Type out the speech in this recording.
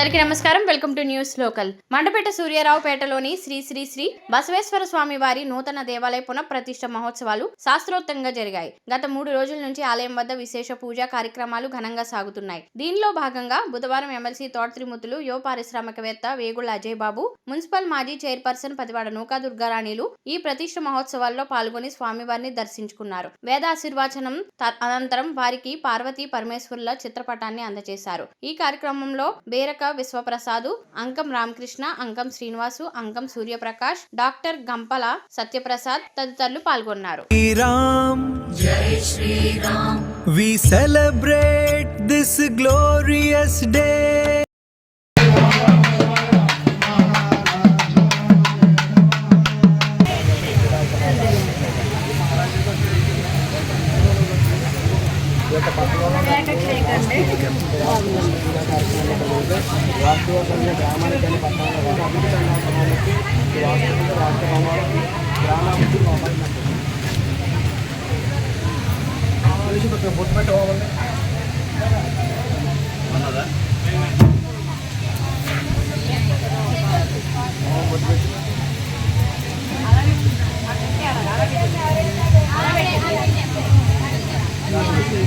అందరికీ నమస్కారం. Welcome to news local. Mandapeta సూర్యారావుపేటలోని శ్రీ శ్రీ శ్రీ బసవేశ్వర స్వామి వారి నూతన దేవాలయ పునఃప్రతిష్ఠ మహోత్సవాలు శాస్త్రోక్తంగా జరిగాయి. గత 3 రోజుల నుంచి ఆలయం వద్ద విశేష పూజా కార్యక్రమాలు ఘనంగా సాగుతున్నాయి. దీనిలో భాగంగా బుధవారం ఎమ్మెల్సీ తోటత్రిమూర్తులు, యువ పారిశ్రామికవేత్త వేగుళ్ల అజయ్ బాబు, మున్సిపల్ మాజీ చైర్పర్సన్ పతివాడ నూకా దుర్గారాణిలు ఈ ప్రతిష్ఠ మహోత్సవాల్లో పాల్గొని స్వామివారిని దర్శించుకున్నారు. వేదాశీర్వచనం అనంతరం వారికి పార్వతీ పరమేశ్వరుల చిత్రపటాన్ని అందజేశారు. ఈ కార్యక్రమంలో బేరక విశ్వప్రసాదు, అంకం రామకృష్ణ, అంకం శ్రీనివాసు, అంకం సూర్యప్రకాష్, డాక్టర్ గంపల సత్యప్రసాద్ తదితరులు పాల్గొన్నారు. జై Sriram. We celebrate this glorious day. Shri